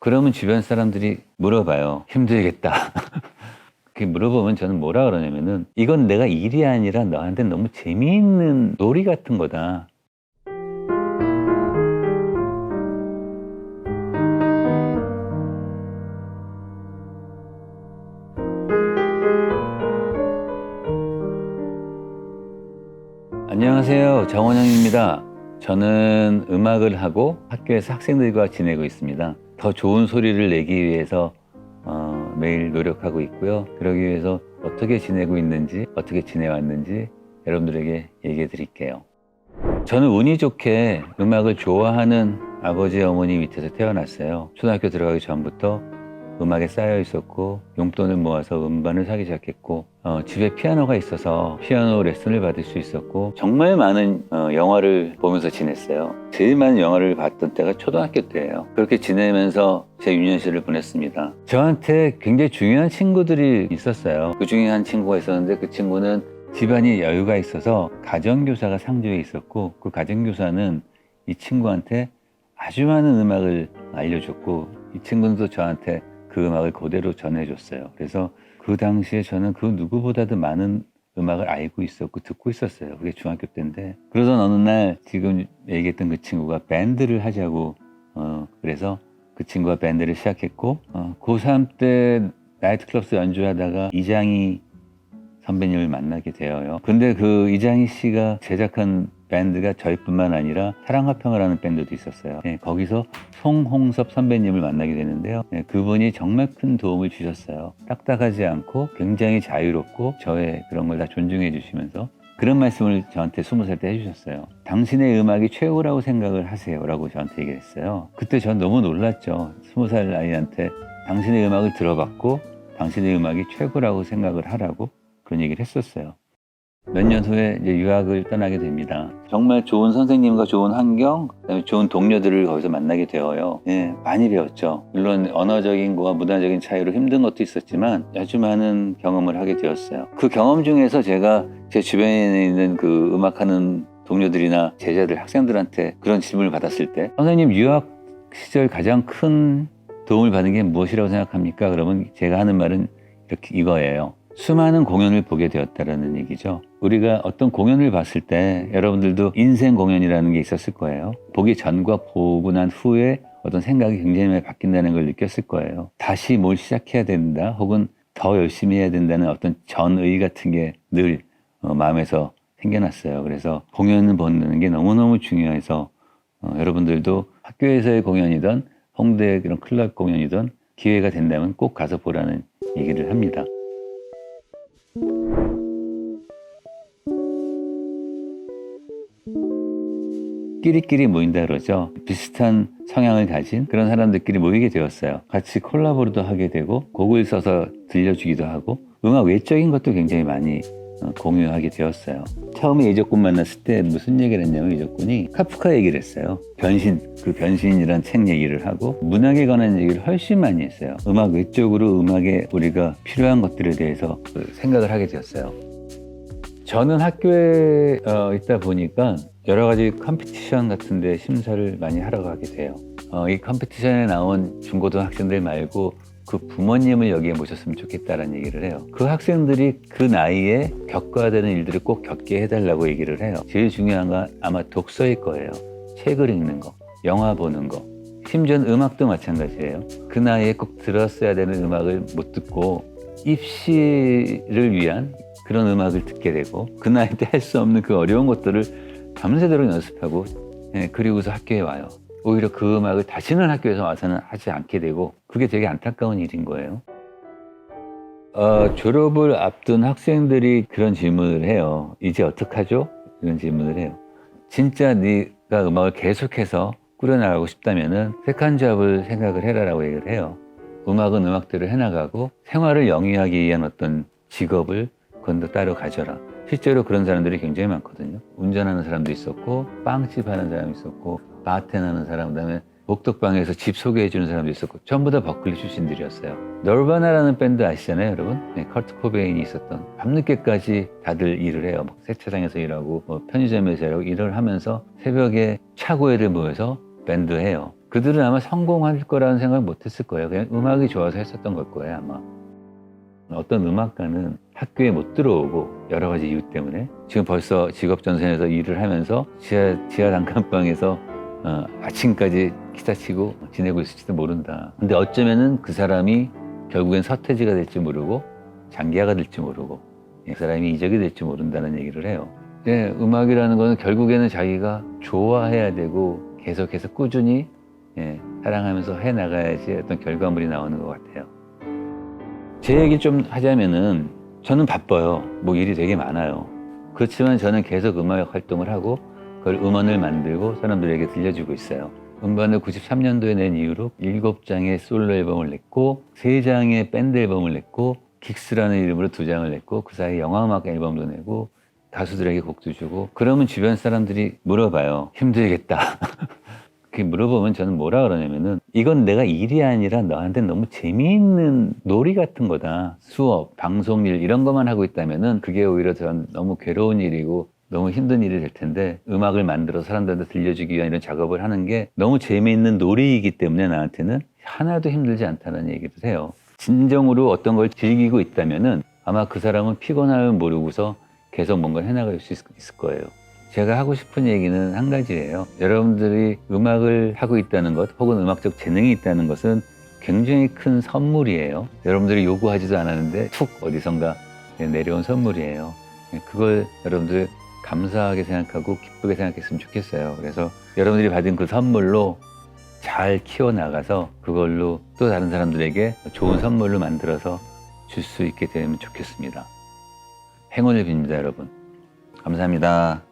그러면 주변 사람들이 물어봐요. 힘들겠다. 그렇게 물어보면 저는 뭐라 그러냐면은 이건 내가 일이 아니라 너한테 너무 재미있는 놀이 같은 거다. 안녕하세요. 정원영입니다. 저는 음악을 하고 학교에서 학생들과 지내고 있습니다. 더 좋은 소리를 내기 위해서 매일 노력하고 있고요. 그러기 위해서 어떻게 지내고 있는지, 어떻게 지내왔는지 여러분들에게 얘기해 드릴게요. 저는 운이 좋게 음악을 좋아하는 아버지, 어머니 밑에서 태어났어요. 초등학교 들어가기 전부터 음악에 쌓여 있었고 용돈을 모아서 음반을 사기 시작했고 집에 피아노가 있어서 피아노 레슨을 받을 수 있었고 정말 많은 영화를 보면서 지냈어요. 제일 많은 영화를 봤던 때가 초등학교 때예요. 그렇게 지내면서 제 유년시를 보냈습니다. 저한테 굉장히 중요한 친구들이 있었어요. 그 중에 한 친구가 있었는데 그 친구는 집안이 여유가 있어서 가정교사가 상주에 있었고 그 가정교사는 이 친구한테 아주 많은 음악을 알려줬고 이 친구는 또 저한테 그 음악을 그대로 전해줬어요. 그래서 그 당시에 저는 그 누구보다도 많은 음악을 알고 있었고 듣고 있었어요. 그게 중학교 때인데 그러던 어느 날 지금 얘기했던 그 친구가 밴드를 하자고 그래서 그 친구가 밴드를 시작했고 고3 때 나이트클럽에서 연주하다가 이장희 선배님을 만나게 되어요. 근데 그 이장희 씨가 제작한 밴드가 저희뿐만 아니라 사랑화평을 밴드도 있었어요. 네, 거기서 송홍섭 선배님을 만나게 되는데요. 네, 그분이 정말 큰 도움을 주셨어요. 딱딱하지 않고 굉장히 자유롭고 저의 그런 걸 다 존중해 주시면서 그런 말씀을 저한테 20살 때 해주셨어요. 당신의 음악이 최고라고 생각을 하세요 라고 저한테 얘기했어요. 그때 전 너무 놀랐죠. 20살 아이한테 당신의 음악을 들어봤고 당신의 음악이 최고라고 생각을 하라고 그런 얘기를 했었어요. 몇 년 후에 이제 유학을 떠나게 됩니다. 정말 좋은 선생님과 좋은 환경, 그다음에 좋은 동료들을 거기서 만나게 되어요. 예, 많이 배웠죠. 물론 언어적인 거와 문화적인 차이로 힘든 것도 있었지만 아주 많은 경험을 하게 되었어요. 그 경험 중에서 제가 제 주변에 있는 그 음악하는 동료들이나 제자들, 학생들한테 그런 질문을 받았을 때 선생님 유학 시절 가장 큰 도움을 받은 게 무엇이라고 생각합니까? 그러면 제가 하는 말은 이거예요. 수많은 공연을 보게 되었다라는 얘기죠. 우리가 어떤 공연을 봤을 때 여러분들도 인생 공연이라는 게 있었을 거예요. 보기 전과 보고 난 후에 어떤 생각이 굉장히 많이 바뀐다는 걸 느꼈을 거예요. 다시 뭘 시작해야 된다 혹은 더 열심히 해야 된다는 어떤 전의 같은 게 늘 마음에서 생겨났어요. 그래서 공연을 보는 게 너무너무 중요해서 여러분들도 학교에서의 공연이든 홍대 그런 클럽 공연이든 기회가 된다면 꼭 가서 보라는 얘기를 합니다. 끼리끼리 모인다 그러죠. 비슷한 성향을 가진 그런 사람들끼리 모이게 되었어요. 같이 콜라보도 하게 되고 곡을 써서 들려주기도 하고 음악 외적인 것도 굉장히 많이 공유하게 되었어요. 처음에 이적군 만났을 때 무슨 얘기를 했냐면 이적군이 카프카 얘기를 했어요. 변신, 그 변신이란 책 얘기를 하고 문학에 관한 얘기를 훨씬 많이 했어요. 음악 외적으로 음악에 우리가 필요한 것들에 대해서 생각을 하게 되었어요. 저는 학교에 있다 보니까 여러 가지 컴피티션 같은 데 심사를 많이 하러 가게 돼요. 이 컴피티션에 나온 중고등학생들 말고 그 부모님을 여기에 모셨으면 좋겠다라는 얘기를 해요. 그 학생들이 그 나이에 겪어야 되는 일들을 꼭 겪게 해달라고 얘기를 해요. 제일 중요한 건 아마 독서일 거예요. 책을 읽는 거, 영화 보는 거, 심지어 음악도 마찬가지예요. 그 나이에 꼭 들었어야 되는 음악을 못 듣고 입시를 위한 그런 음악을 듣게 되고 그 나이 때 할 수 없는 그 어려운 것들을 밤새도록 연습하고 그리고서 학교에 와요. 오히려 그 음악을 다시는 학교에서 와서는 하지 않게 되고 그게 되게 안타까운 일인 거예요. 졸업을 앞둔 학생들이 그런 질문을 해요. 이제 어떡하죠? 이런 질문을 해요. 진짜 네가 음악을 계속해서 꾸려나가고 싶다면은 세컨 잡을 생각을 해라라고 얘기를 해요. 음악은 음악대로 해나가고 생활을 영위하기 위한 어떤 직업을 그건 더 따로 가져라. 실제로 그런 사람들이 굉장히 많거든요. 운전하는 사람도 있었고 빵집 하는 사람이 있었고 바텐 하는 사람, 그다음에 복덕방에서 집 소개해 주는 사람도 있었고 전부 다 버클리 출신들이었어요. 너바나라는 밴드 아시잖아요, 여러분? 네, 커트 코베인이 있었던 밤늦게까지 다들 일을 해요. 막 세차장에서 일하고 편의점에서 일하고 일을 하면서 새벽에 차고회를 모여서 밴드 해요. 그들은 아마 성공할 거라는 생각을 못 했을 거예요. 그냥 음악이 좋아서 했었던 걸 거예요, 아마. 어떤 음악가는 학교에 못 들어오고 여러 가지 이유 때문에 지금 벌써 직업전선에서 일을 하면서 지하 단칸방에서 아침까지 기타 치고 지내고 있을지도 모른다. 근데 어쩌면은 그 사람이 결국엔 서태지가 될지 모르고 장기하가 될지 모르고 그 사람이 이적이 될지 모른다는 얘기를 해요. 네, 음악이라는 거는 결국에는 자기가 좋아해야 되고 계속해서 꾸준히 사랑하면서 해나가야지 어떤 결과물이 나오는 것 같아요. 제 얘기 좀 하자면은 저는 바빠요. 뭐 일이 되게 많아요. 그렇지만 저는 계속 음악 활동을 하고 그걸 음원을 만들고 사람들에게 들려주고 있어요. 음반을 93년도에 낸 이후로 7장의 솔로 앨범을 냈고 3장의 밴드 앨범을 냈고 긱스라는 이름으로 2장을 냈고 그 사이에 영화음악 앨범도 내고 가수들에게 곡도 주고 그러면 주변 사람들이 물어봐요. 힘들겠다. 그렇게 물어보면 저는 뭐라 그러냐면은 이건 내가 일이 아니라 너한테 너무 재미있는 놀이 같은 거다. 수업, 방송일 이런 것만 하고 있다면은 그게 오히려 전 너무 괴로운 일이고 너무 힘든 일이 될 텐데 음악을 만들어 사람들한테 들려주기 위한 이런 작업을 하는 게 너무 재미있는 놀이이기 때문에 나한테는 하나도 힘들지 않다는 얘기를 해요. 진정으로 어떤 걸 즐기고 있다면은 아마 그 사람은 피곤함을 모르고서 계속 뭔가 해나갈 수 있을 거예요. 제가 하고 싶은 얘기는 한 가지예요. 여러분들이 음악을 하고 있다는 것 혹은 음악적 재능이 있다는 것은 굉장히 큰 선물이에요. 여러분들이 요구하지도 않았는데 툭 어디선가 내려온 선물이에요. 그걸 여러분들 감사하게 생각하고 기쁘게 생각했으면 좋겠어요. 그래서 여러분들이 받은 그 선물로 잘 키워나가서 그걸로 또 다른 사람들에게 좋은 선물로 만들어서 줄 수 있게 되면 좋겠습니다. 행운을 빕니다, 여러분. 감사합니다.